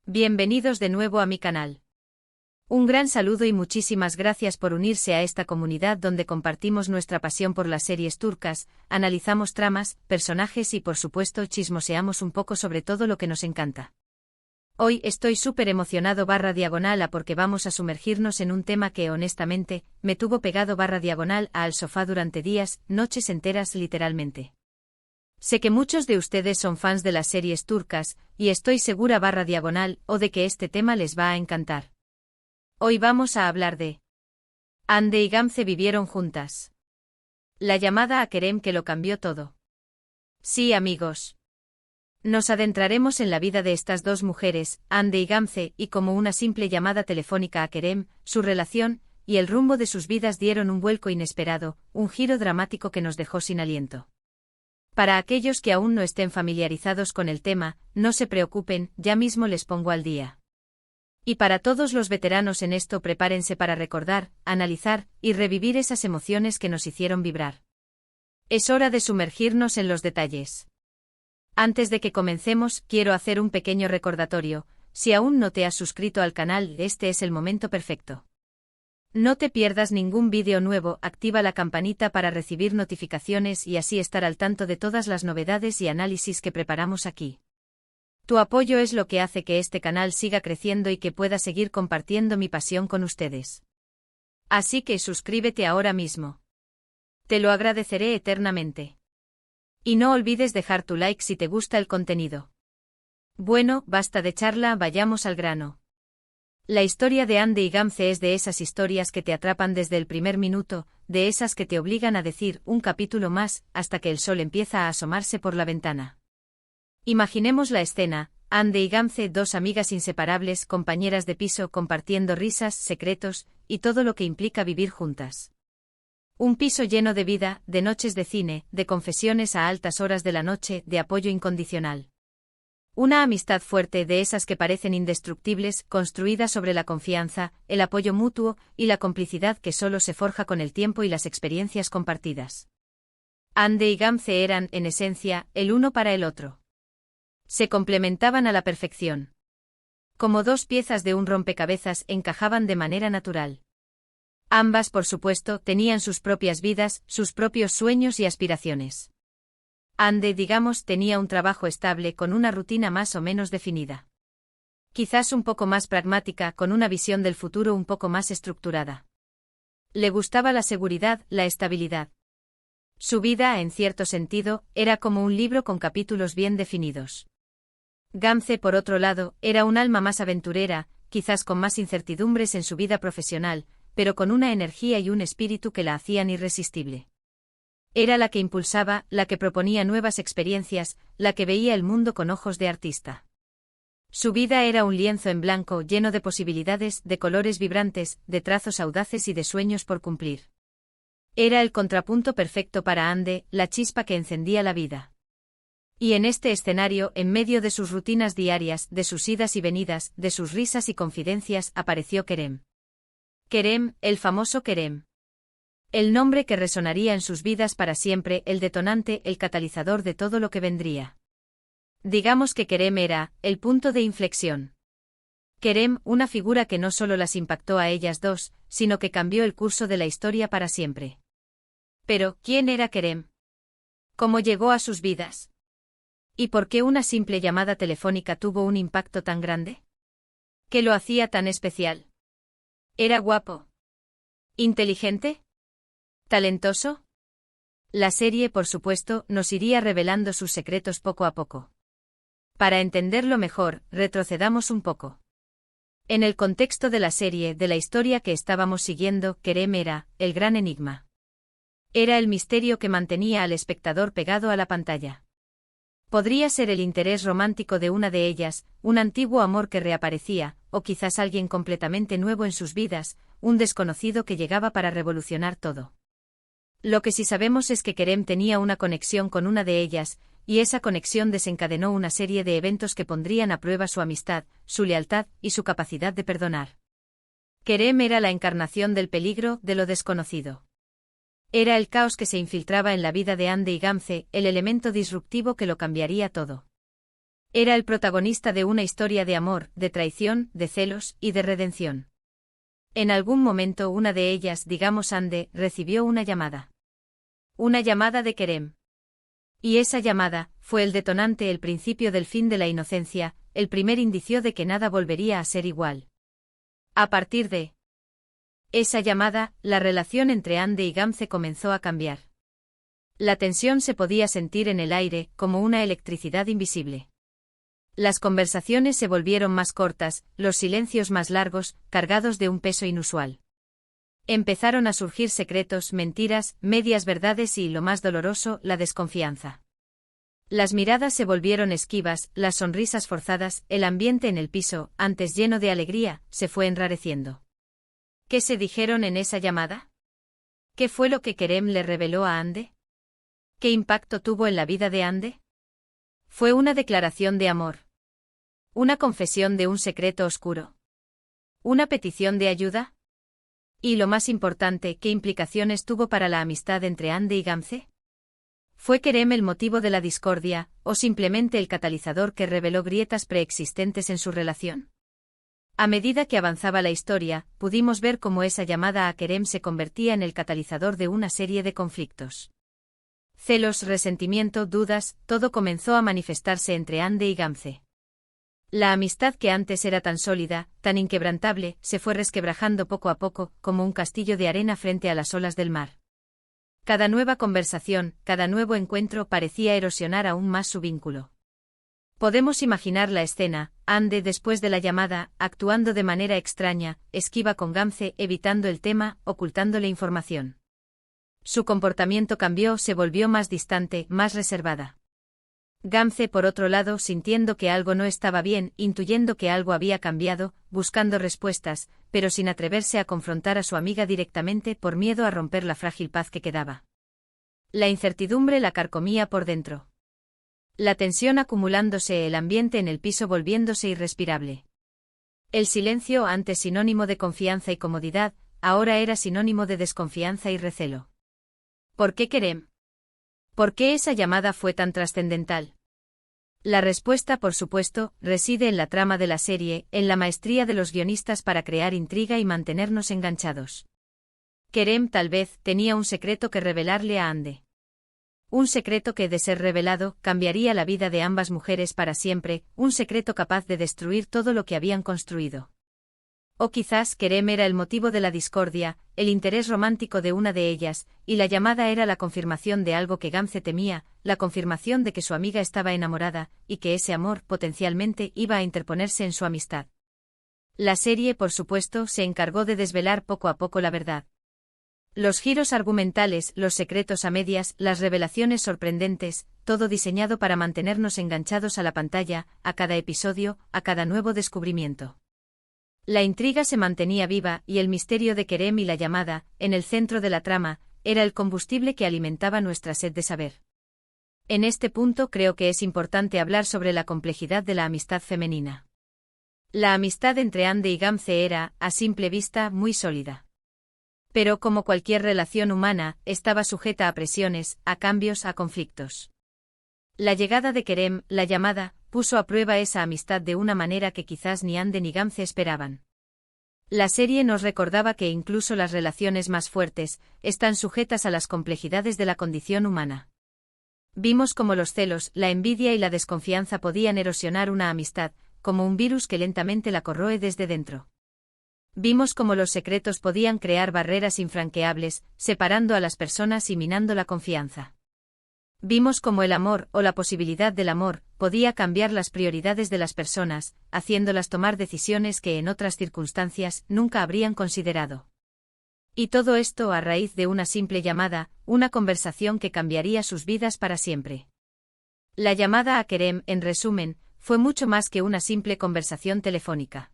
Bienvenidos de nuevo a mi canal. Un gran saludo y muchísimas gracias por unirse a esta comunidad donde compartimos nuestra pasión por las series turcas, analizamos tramas, personajes y por supuesto chismoseamos un poco sobre todo lo que nos encanta. Hoy estoy súper emocionado /diagonal a porque vamos a sumergirnos en un tema que honestamente me tuvo pegado /diagonal a al sofá durante días, noches enteras literalmente. Sé que muchos de ustedes son fans de las series turcas, y estoy segura /diagonal o de que este tema les va a encantar. Hoy vamos a hablar de Hande y Gamze vivieron juntas. La llamada a Kerem que lo cambió todo. Sí, amigos. Nos adentraremos en la vida de estas dos mujeres, Hande y Gamze, y como una simple llamada telefónica a Kerem, su relación y el rumbo de sus vidas dieron un vuelco inesperado, un giro dramático que nos dejó sin aliento. Para aquellos que aún no estén familiarizados con el tema, no se preocupen, ya mismo les pongo al día. Y para todos los veteranos en esto, prepárense para recordar, analizar y revivir esas emociones que nos hicieron vibrar. Es hora de sumergirnos en los detalles. Antes de que comencemos, quiero hacer un pequeño recordatorio: si aún no te has suscrito al canal, este es el momento perfecto. No te pierdas ningún vídeo nuevo, activa la campanita para recibir notificaciones y así estar al tanto de todas las novedades y análisis que preparamos aquí. Tu apoyo es lo que hace que este canal siga creciendo y que pueda seguir compartiendo mi pasión con ustedes. Así que suscríbete ahora mismo. Te lo agradeceré eternamente. Y no olvides dejar tu like si te gusta el contenido. Bueno, basta de charla, vayamos al grano. La historia de Hande y Gamze es de esas historias que te atrapan desde el primer minuto, de esas que te obligan a decir un capítulo más hasta que el sol empieza a asomarse por la ventana. Imaginemos la escena: Hande y Gamze, dos amigas inseparables, compañeras de piso, compartiendo risas, secretos y todo lo que implica vivir juntas. Un piso lleno de vida, de noches de cine, de confesiones a altas horas de la noche, de apoyo incondicional. Una amistad fuerte, de esas que parecen indestructibles, construida sobre la confianza, el apoyo mutuo y la complicidad que solo se forja con el tiempo y las experiencias compartidas. Hande y Gamze eran, en esencia, el uno para el otro. Se complementaban a la perfección. Como dos piezas de un rompecabezas, encajaban de manera natural. Ambas, por supuesto, tenían sus propias vidas, sus propios sueños y aspiraciones. Hande, digamos, tenía un trabajo estable con una rutina más o menos definida. Quizás un poco más pragmática, con una visión del futuro un poco más estructurada. Le gustaba la seguridad, la estabilidad. Su vida, en cierto sentido, era como un libro con capítulos bien definidos. Gamze, por otro lado, era un alma más aventurera, quizás con más incertidumbres en su vida profesional, pero con una energía y un espíritu que la hacían irresistible. Era la que impulsaba, la que proponía nuevas experiencias, la que veía el mundo con ojos de artista. Su vida era un lienzo en blanco lleno de posibilidades, de colores vibrantes, de trazos audaces y de sueños por cumplir. Era el contrapunto perfecto para Hande, la chispa que encendía la vida. Y en este escenario, en medio de sus rutinas diarias, de sus idas y venidas, de sus risas y confidencias, apareció Kerem. Kerem, el famoso Kerem. El nombre que resonaría en sus vidas para siempre, el detonante, el catalizador de todo lo que vendría. Digamos que Kerem era el punto de inflexión. Kerem, una figura que no solo las impactó a ellas dos, sino que cambió el curso de la historia para siempre. Pero, ¿quién era Kerem? ¿Cómo llegó a sus vidas? ¿Y por qué una simple llamada telefónica tuvo un impacto tan grande? ¿Qué lo hacía tan especial? ¿Era guapo? ¿Inteligente? ¿Talentoso? La serie, por supuesto, nos iría revelando sus secretos poco a poco. Para entenderlo mejor, retrocedamos un poco. En el contexto de la serie, de la historia que estábamos siguiendo, Kerem era el gran enigma. Era el misterio que mantenía al espectador pegado a la pantalla. Podría ser el interés romántico de una de ellas, un antiguo amor que reaparecía, o quizás alguien completamente nuevo en sus vidas, un desconocido que llegaba para revolucionar todo. Lo que sí sabemos es que Kerem tenía una conexión con una de ellas, y esa conexión desencadenó una serie de eventos que pondrían a prueba su amistad, su lealtad y su capacidad de perdonar. Kerem era la encarnación del peligro, de lo desconocido. Era el caos que se infiltraba en la vida de Hande y Gamze, el elemento disruptivo que lo cambiaría todo. Era el protagonista de una historia de amor, de traición, de celos y de redención. En algún momento una de ellas, digamos Ande, recibió una llamada. Una llamada de Kerem. Y esa llamada fue el detonante, el principio del fin de la inocencia, el primer indicio de que nada volvería a ser igual. A partir de esa llamada, la relación entre Ande y Gamze comenzó a cambiar. La tensión se podía sentir en el aire, como una electricidad invisible. Las conversaciones se volvieron más cortas, los silencios más largos, cargados de un peso inusual. Empezaron a surgir secretos, mentiras, medias verdades y, lo más doloroso, la desconfianza. Las miradas se volvieron esquivas, las sonrisas forzadas, el ambiente en el piso, antes lleno de alegría, se fue enrareciendo. ¿Qué se dijeron en esa llamada? ¿Qué fue lo que Kerem le reveló a Ande? ¿Qué impacto tuvo en la vida de Ande? Fue una declaración de amor. Una confesión de un secreto oscuro. Una petición de ayuda. Y lo más importante, ¿qué implicaciones tuvo para la amistad entre Ande y Gamze? ¿Fue Kerem el motivo de la discordia, o simplemente el catalizador que reveló grietas preexistentes en su relación? A medida que avanzaba la historia, pudimos ver cómo esa llamada a Kerem se convertía en el catalizador de una serie de conflictos. Celos, resentimiento, dudas, todo comenzó a manifestarse entre Ande y Gamze. La amistad que antes era tan sólida, tan inquebrantable, se fue resquebrajando poco a poco, como un castillo de arena frente a las olas del mar. Cada nueva conversación, cada nuevo encuentro parecía erosionar aún más su vínculo. Podemos imaginar la escena, Ande después de la llamada, actuando de manera extraña, esquiva con Gamze, evitando el tema, ocultándole información. Su comportamiento cambió, se volvió más distante, más reservada. Gamze, por otro lado, sintiendo que algo no estaba bien, intuyendo que algo había cambiado, buscando respuestas, pero sin atreverse a confrontar a su amiga directamente por miedo a romper la frágil paz que quedaba. La incertidumbre la carcomía por dentro. La tensión acumulándose, el ambiente en el piso volviéndose irrespirable. El silencio, antes sinónimo de confianza y comodidad, ahora era sinónimo de desconfianza y recelo. ¿Por qué Kerem? ¿Por qué esa llamada fue tan trascendental? La respuesta, por supuesto, reside en la trama de la serie, en la maestría de los guionistas para crear intriga y mantenernos enganchados. Kerem tal vez tenía un secreto que revelarle a Ande. Un secreto que, de ser revelado, cambiaría la vida de ambas mujeres para siempre, un secreto capaz de destruir todo lo que habían construido. O quizás Kerem era el motivo de la discordia, el interés romántico de una de ellas, y la llamada era la confirmación de algo que Gamze temía, la confirmación de que su amiga estaba enamorada, y que ese amor, potencialmente, iba a interponerse en su amistad. La serie, por supuesto, se encargó de desvelar poco a poco la verdad. Los giros argumentales, los secretos a medias, las revelaciones sorprendentes, todo diseñado para mantenernos enganchados a la pantalla, a cada episodio, a cada nuevo descubrimiento. La intriga se mantenía viva, y el misterio de Kerem y la llamada, en el centro de la trama, era el combustible que alimentaba nuestra sed de saber. En este punto creo que es importante hablar sobre la complejidad de la amistad femenina. La amistad entre Ande y Gamze era, a simple vista, muy sólida. Pero como cualquier relación humana, estaba sujeta a presiones, a cambios, a conflictos. La llegada de Kerem, la llamada, puso a prueba esa amistad de una manera que quizás ni Ande ni Gamze esperaban. La serie nos recordaba que incluso las relaciones más fuertes están sujetas a las complejidades de la condición humana. Vimos cómo los celos, la envidia y la desconfianza podían erosionar una amistad, como un virus que lentamente la corroe desde dentro. Vimos cómo los secretos podían crear barreras infranqueables, separando a las personas y minando la confianza. Vimos cómo el amor, o la posibilidad del amor, podía cambiar las prioridades de las personas, haciéndolas tomar decisiones que en otras circunstancias nunca habrían considerado. Y todo esto a raíz de una simple llamada, una conversación que cambiaría sus vidas para siempre. La llamada a Kerem, en resumen, fue mucho más que una simple conversación telefónica.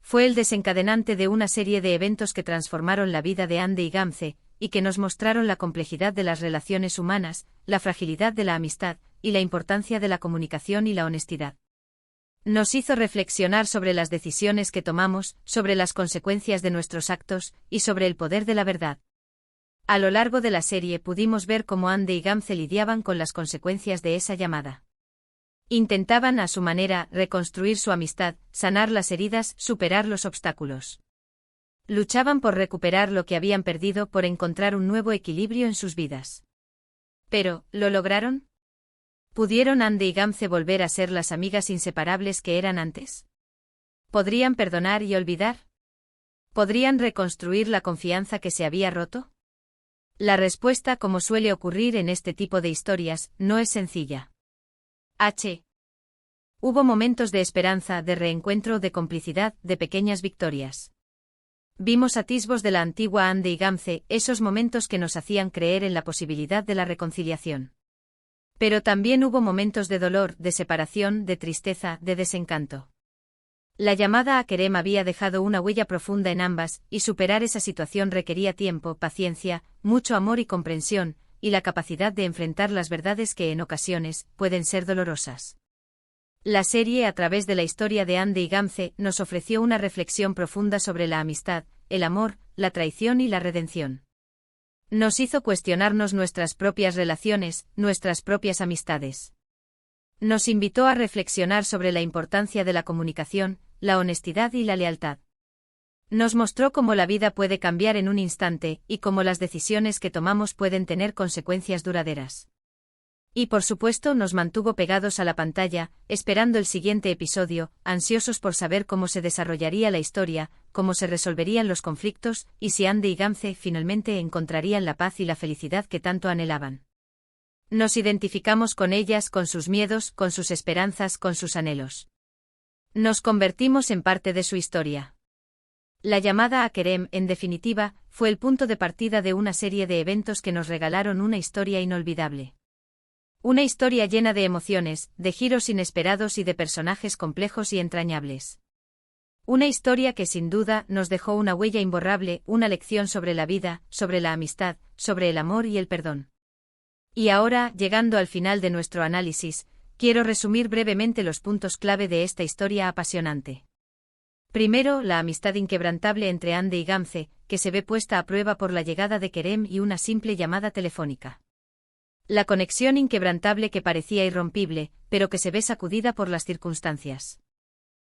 Fue el desencadenante de una serie de eventos que transformaron la vida de Ande y Gamze, y que nos mostraron la complejidad de las relaciones humanas, la fragilidad de la amistad, y la importancia de la comunicación y la honestidad. Nos hizo reflexionar sobre las decisiones que tomamos, sobre las consecuencias de nuestros actos, y sobre el poder de la verdad. A lo largo de la serie pudimos ver cómo Ande y Gamze lidiaban con las consecuencias de esa llamada. Intentaban a su manera reconstruir su amistad, sanar las heridas, superar los obstáculos. Luchaban por recuperar lo que habían perdido, por encontrar un nuevo equilibrio en sus vidas. Pero, ¿lo lograron? ¿Pudieron Andy y Gamze volver a ser las amigas inseparables que eran antes? ¿Podrían perdonar y olvidar? ¿Podrían reconstruir la confianza que se había roto? La respuesta, como suele ocurrir en este tipo de historias, no es sencilla. Hubo momentos de esperanza, de reencuentro, de complicidad, de pequeñas victorias. Vimos atisbos de la antigua Andy y Gamze, esos momentos que nos hacían creer en la posibilidad de la reconciliación. Pero también hubo momentos de dolor, de separación, de tristeza, de desencanto. La llamada a Kerem había dejado una huella profunda en ambas, y superar esa situación requería tiempo, paciencia, mucho amor y comprensión, y la capacidad de enfrentar las verdades que en ocasiones pueden ser dolorosas. La serie, a través de la historia de Andy y Gamze, nos ofreció una reflexión profunda sobre la amistad, el amor, la traición y la redención. Nos hizo cuestionarnos nuestras propias relaciones, nuestras propias amistades. Nos invitó a reflexionar sobre la importancia de la comunicación, la honestidad y la lealtad. Nos mostró cómo la vida puede cambiar en un instante, y cómo las decisiones que tomamos pueden tener consecuencias duraderas. Y por supuesto nos mantuvo pegados a la pantalla, esperando el siguiente episodio, ansiosos por saber cómo se desarrollaría la historia, cómo se resolverían los conflictos, y si Andy y Gamze finalmente encontrarían la paz y la felicidad que tanto anhelaban. Nos identificamos con ellas, con sus miedos, con sus esperanzas, con sus anhelos. Nos convertimos en parte de su historia. La llamada a Kerem, en definitiva, fue el punto de partida de una serie de eventos que nos regalaron una historia inolvidable. Una historia llena de emociones, de giros inesperados y de personajes complejos y entrañables. Una historia que sin duda nos dejó una huella imborrable, una lección sobre la vida, sobre la amistad, sobre el amor y el perdón. Y ahora, llegando al final de nuestro análisis, quiero resumir brevemente los puntos clave de esta historia apasionante. Primero, la amistad inquebrantable entre Andy y Gamze, que se ve puesta a prueba por la llegada de Kerem y una simple llamada telefónica. La conexión inquebrantable que parecía irrompible, pero que se ve sacudida por las circunstancias.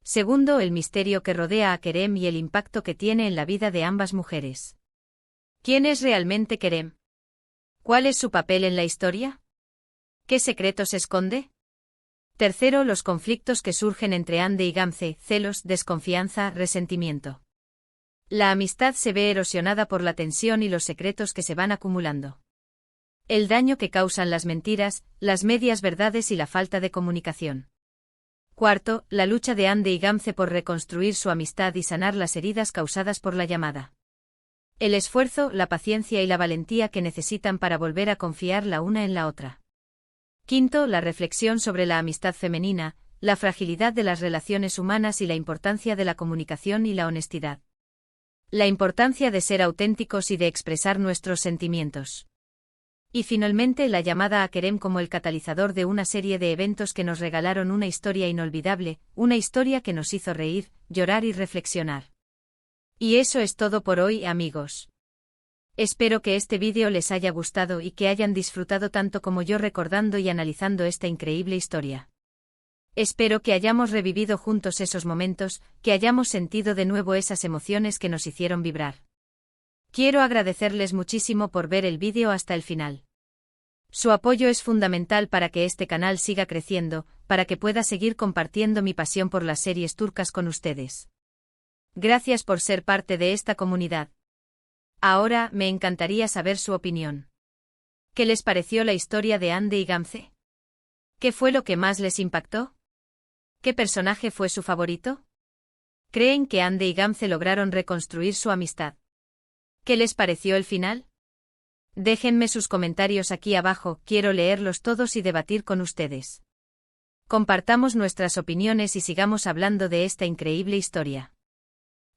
Segundo, el misterio que rodea a Kerem y el impacto que tiene en la vida de ambas mujeres. ¿Quién es realmente Kerem? ¿Cuál es su papel en la historia? ¿Qué secretos esconde? Tercero, los conflictos que surgen entre Andy y Gamze, celos, desconfianza, resentimiento. La amistad se ve erosionada por la tensión y los secretos que se van acumulando. El daño que causan las mentiras, las medias verdades y la falta de comunicación. Cuarto, la lucha de Andy y Gamze por reconstruir su amistad y sanar las heridas causadas por la llamada. El esfuerzo, la paciencia y la valentía que necesitan para volver a confiar la una en la otra. Quinto, la reflexión sobre la amistad femenina, la fragilidad de las relaciones humanas y la importancia de la comunicación y la honestidad. La importancia de ser auténticos y de expresar nuestros sentimientos. Y finalmente la llamada a Kerem como el catalizador de una serie de eventos que nos regalaron una historia inolvidable, una historia que nos hizo reír, llorar y reflexionar. Y eso es todo por hoy, amigos. Espero que este vídeo les haya gustado y que hayan disfrutado tanto como yo recordando y analizando esta increíble historia. Espero que hayamos revivido juntos esos momentos, que hayamos sentido de nuevo esas emociones que nos hicieron vibrar. Quiero agradecerles muchísimo por ver el vídeo hasta el final. Su apoyo es fundamental para que este canal siga creciendo, para que pueda seguir compartiendo mi pasión por las series turcas con ustedes. Gracias por ser parte de esta comunidad. Ahora, me encantaría saber su opinión. ¿Qué les pareció la historia de Andy y Gamze? ¿Qué fue lo que más les impactó? ¿Qué personaje fue su favorito? ¿Creen que Andy y Gamze lograron reconstruir su amistad? ¿Qué les pareció el final? Déjenme sus comentarios aquí abajo, quiero leerlos todos y debatir con ustedes. Compartamos nuestras opiniones y sigamos hablando de esta increíble historia.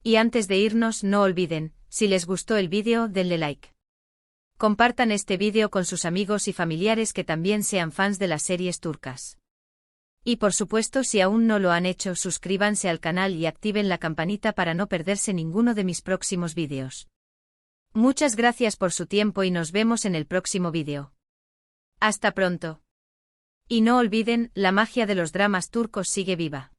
Y antes de irnos, no olviden, si les gustó el vídeo, denle like. Compartan este vídeo con sus amigos y familiares que también sean fans de las series turcas. Y por supuesto, si aún no lo han hecho, suscríbanse al canal y activen la campanita para no perderse ninguno de mis próximos vídeos. Muchas gracias por su tiempo y nos vemos en el próximo vídeo. Hasta pronto. Y no olviden, la magia de los dramas turcos sigue viva.